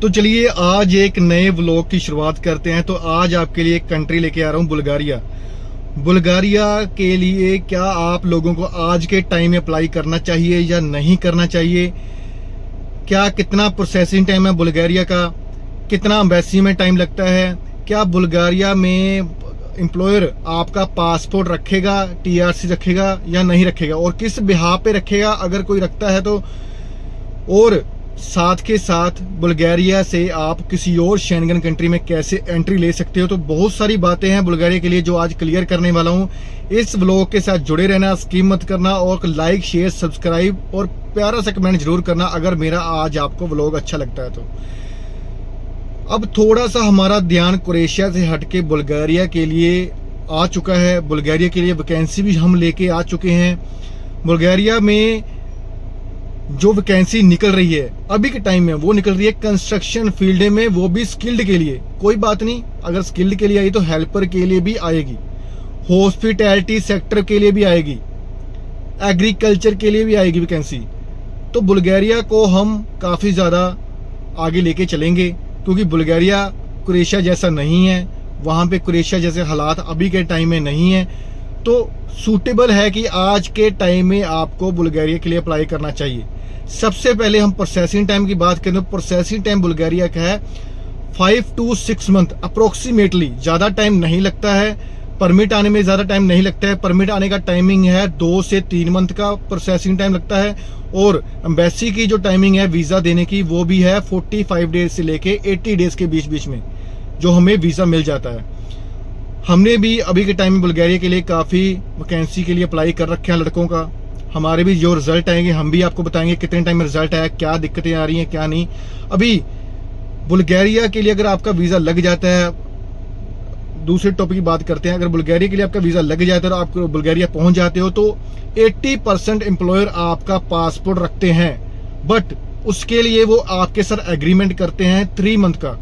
तो चलिए आज एक नए व्लॉग की शुरुआत करते हैं। तो आज आपके लिए एक कंट्री लेके आ रहा हूँ, बुल्गारिया। बुल्गारिया के लिए क्या आप लोगों को आज के टाइम में अप्लाई करना चाहिए या नहीं करना चाहिए, क्या कितना प्रोसेसिंग टाइम है बुल्गारिया का, कितना एम्बेसी में टाइम लगता है, क्या बुल्गारिया में एम्प्लॉयर आपका पासपोर्ट रखेगा, टीआरसी रखेगा या नहीं रखेगा, और किस बिहाफ पे रखेगा अगर कोई रखता है तो, और साथ के साथ बुल्गारिया से आप किसी और शेंगन कंट्री में कैसे एंट्री ले सकते हो। तो बहुत सारी बातें हैं बुल्गारिया के लिए जो आज क्लियर करने वाला हूं। इस व्लॉग के साथ जुड़े रहना, स्किप मत करना और लाइक शेयर सब्सक्राइब और प्यारा सा कमेंट जरूर करना अगर मेरा आज आपको व्लॉग अच्छा लगता है तो। अब थोड़ा सा हमारा ध्यान क्रोएशिया से हटके बुल्गारिया के लिए आ चुका है। बुल्गारिया के लिए वैकेंसी भी हम लेके आ चुके हैं। बुल्गारिया में जो वैकेंसी निकल रही है अभी के टाइम में, वो निकल रही है कंस्ट्रक्शन फील्ड में, वो भी स्किल्ड के लिए। कोई बात नहीं, अगर स्किल्ड के लिए आई तो हेल्पर के लिए भी आएगी, हॉस्पिटैलिटी सेक्टर के लिए भी आएगी, एग्रीकल्चर के लिए भी आएगी वैकेंसी। तो बुल्गारिया को हम काफ़ी ज़्यादा आगे लेके चलेंगे क्योंकि बुल्गारिया क्रोएशिया जैसा नहीं है, वहाँ पे क्रोएशिया जैसे हालात अभी के टाइम में नहीं है। तो सूटेबल है कि आज के टाइम में आपको बुल्गारिया के लिए अप्लाई करना चाहिए। सबसे पहले हम प्रोसेसिंग टाइम की बात करें तो प्रोसेसिंग टाइम बुल्गारिया का है 5 to 6 मंथ अप्रोक्सीमेटली। ज़्यादा टाइम नहीं लगता है, परमिट आने में ज़्यादा टाइम नहीं लगता है। परमिट आने का टाइमिंग है 2 से 3 मंथ का प्रोसेसिंग टाइम लगता है, और एम्बेसी की जो टाइमिंग है वीज़ा देने की वो भी है 45 डेज से लेके 80 डेज के बीच बीच में जो हमें वीज़ा मिल जाता है। हमने भी अभी के टाइम में बुल्गारिया के लिए काफ़ी वैकेंसी के लिए अप्लाई कर रखे हैं लड़कों का। हमारे भी जो रिजल्ट आएंगे हम भी आपको बताएंगे कितने टाइम में रिजल्ट आया, क्या दिक्कतें आ रही हैं क्या नहीं। अभी बुल्गारिया के लिए अगर आपका वीज़ा लग जाता है, दूसरे टॉपिक की बात करते हैं, अगर बुल्गारिया के लिए आपका वीज़ा लग जाता है और आप बुल्गारिया पहुंच जाते हो तो 80% एम्प्लॉयर आपका पासपोर्ट रखते हैं। बट उसके लिए वो आपके साथ एग्रीमेंट करते हैं 3 मंथ का।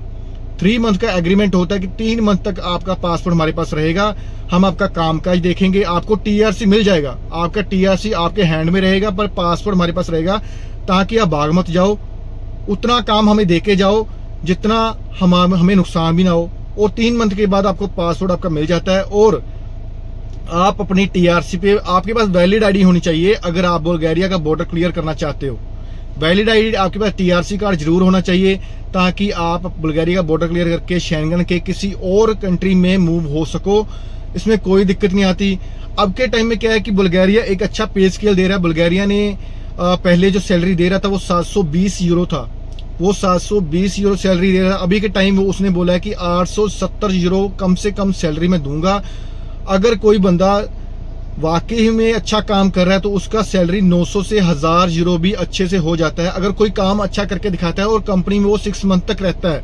3 मंथ का एग्रीमेंट होता है कि 3 मंथ तक आपका पासपोर्ट हमारे पास रहेगा, हम आपका कामकाज देखेंगे, आपको टीआरसी मिल जाएगा, आपका टीआरसी आपके हैंड में रहेगा पर पासपोर्ट हमारे पास रहेगा, ताकि आप भाग मत जाओ, उतना काम हमें देके जाओ जितना हमें नुकसान भी ना हो। और 3 मंथ के बाद आपको पासपोर्ट आपका मिल जाता है, और आप अपनी टीआरसी पे, आपके पास वैलिड आईडी होनी चाहिए अगर आप बुल्गारिया का बॉर्डर क्लियर करना चाहते हो। वैलिड आईडी, आपके पास टीआरसी कार्ड जरूर होना चाहिए ताकि आप बुल्गारिया का बॉर्डर क्लियर करके शेंगन के किसी और कंट्री में मूव हो सको। इसमें कोई दिक्कत नहीं आती। अब के टाइम में क्या है कि बुल्गारिया एक अच्छा पे स्केल दे रहा है। बुल्गारिया ने पहले जो सैलरी दे रहा था वो 720 यूरो था, वो 720 यूरो सैलरी दे रहा है। अभी के टाइम वो उसने बोला है कि 870 यूरो कम से कम सैलरी में दूंगा। अगर कोई बंदा वाकई में अच्छा काम कर रहा है तो उसका सैलरी 900 से 1000 यूरो भी अच्छे से हो जाता है, अगर कोई काम अच्छा करके दिखाता है और कंपनी में वो 6 मंथ तक रहता है।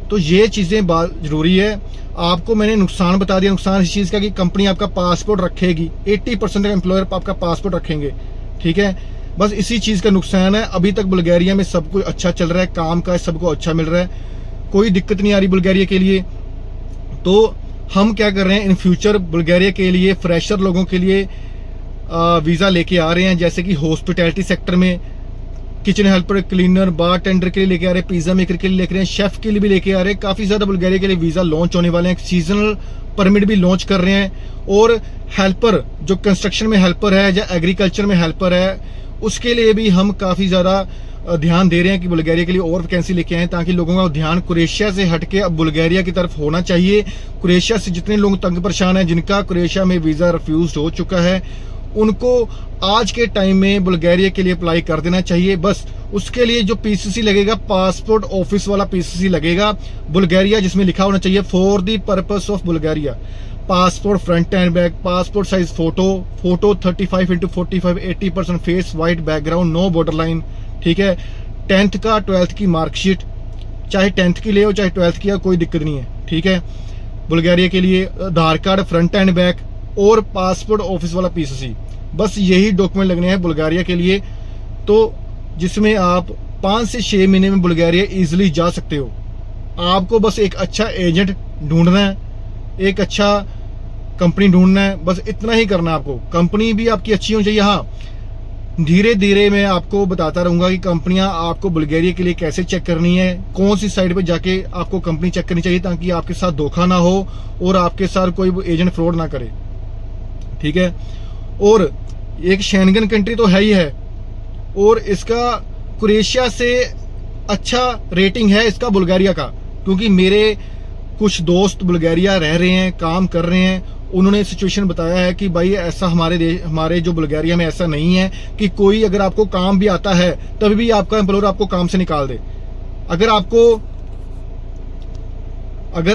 तो ये चीज़ें जरूरी है। आपको मैंने नुकसान बता दिया। नुकसान इस चीज़ का कि कंपनी आपका पासपोर्ट रखेगी, 80% का एम्प्लॉयर आपका पासपोर्ट रखेंगे, ठीक है। बस इसी चीज़ का नुकसान है। अभी तक बुल्गारिया में सब कुछ अच्छा चल रहा है, काम का सबको अच्छा मिल रहा है, कोई दिक्कत नहीं आ रही बुल्गारिया के लिए। तो हम क्या कर रहे हैं, इन फ्यूचर बुल्गारिया के लिए फ्रेशर लोगों के लिए वीज़ा लेके आ रहे हैं, जैसे कि हॉस्पिटैलिटी सेक्टर में किचन हेल्पर, क्लीनर, बार टेंडर के लिए लेके आ रहे हैं, पिज्जा मेकर के लिए लेके आ रहे हैं, शेफ के लिए भी लेके आ रहे हैं। काफ़ी ज़्यादा बुल्गारिया के लिए वीज़ा लॉन्च होने वाले हैं, सीजनल परमिट भी लॉन्च कर रहे हैं। और हेल्पर, जो कंस्ट्रक्शन में हेल्पर है या एग्रीकल्चर में हेल्पर है, उसके लिए भी हम काफ़ी ज़्यादा ध्यान दे रहे हैं कि बुल्गारिया के लिए और वैकेंसी लेके आए, ताकि लोगों का ध्यान क्रोएशिया से हटके अब बुल्गारिया की तरफ होना चाहिए। क्रोएशिया से जितने लोग तंग परेशान हैं, जिनका क्रोएशिया में वीज़ा रिफ्यूज हो चुका है, उनको आज के टाइम में बुल्गारिया के लिए अप्लाई कर देना चाहिए। बस उसके लिए जो पीसीसी लगेगा, पासपोर्ट ऑफिस वाला पीसीसी लगेगा बुल्गारिया, जिसमें लिखा होना चाहिए for the purpose of Bulgaria. Passport front and back, passport size photo 35x45, 80% face, white background, no border line, ठीक है। 10th का 12th की मार्कशीट, चाहे 10th की ले हो चाहे 12th की, कोई दिक्कत नहीं है, ठीक है। बुल्गारिया के लिए आधार कार्ड फ्रंट एंड बैक और पासपोर्ट ऑफिस वाला पीसीसी, बस यही डॉक्यूमेंट लगने हैं बुल्गारिया के लिए। तो जिसमें आप 5 से 6 महीने में बुल्गारिया इजीली जा सकते हो। आपको बस एक अच्छा एजेंट ढूंढना है, एक अच्छा कंपनी ढूंढना है, बस इतना ही करना है आपको। कंपनी भी आपकी अच्छी होनी चाहिए। हाँ, धीरे धीरे मैं आपको बताता रहूंगा कि कंपनियां आपको बुल्गारिया के लिए कैसे चेक करनी है, कौन सी साइट पे जाके आपको कंपनी चेक करनी चाहिए, ताकि आपके साथ धोखा ना हो और आपके साथ कोई एजेंट फ्रॉड ना करे, ठीक है। और एक शेंगन कंट्री तो है ही है, और इसका क्रोएशिया से अच्छा रेटिंग है इसका बुल्गारिया का, क्योंकि मेरे कुछ दोस्त बुल्गारिया रह रहे हैं, काम कर रहे हैं, उन्होंने सिचुएशन बताया है कि भाई ऐसा हमारे जो बुल्गारिया में ऐसा नहीं है कि कोई अगर आपको काम भी आता है तभी भी आपका एम्प्लॉयर आपको काम से निकाल दे। अगर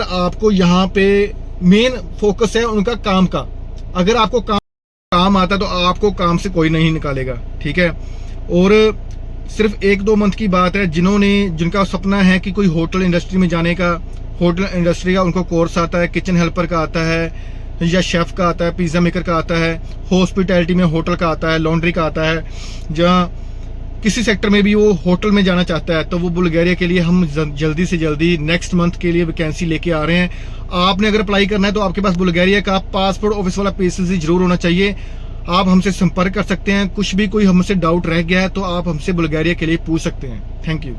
आपको यहाँ पे मेन फोकस है उनका काम का, अगर आपको काम आता है तो आपको काम से कोई नहीं निकालेगा, ठीक है। और सिर्फ 1-2 मंथ की बात है, जिनका सपना है कि कोई होटल इंडस्ट्री में जाने का, होटल इंडस्ट्री का उनको कोर्स आता है, किचन हेल्पर का आता है, या शेफ का आता है, पिज्जा मेकर का आता है, हॉस्पिटैलिटी में होटल का आता है, लॉन्ड्री का आता है, जहाँ किसी सेक्टर में भी वो होटल में जाना चाहता है तो वो बुल्गारिया के लिए हम जल्दी से जल्दी नेक्स्ट मंथ के लिए वैकेंसी लेके आ रहे हैं। आपने अगर अप्लाई करना है तो आपके पास बुल्गारिया का पासपोर्ट ऑफिस वाला पेज जरूर होना चाहिए। आप हमसे संपर्क कर सकते हैं, कुछ भी कोई हमसे डाउट रह गया है तो आप हमसे बुल्गारिया के लिए पूछ सकते हैं। Thank you.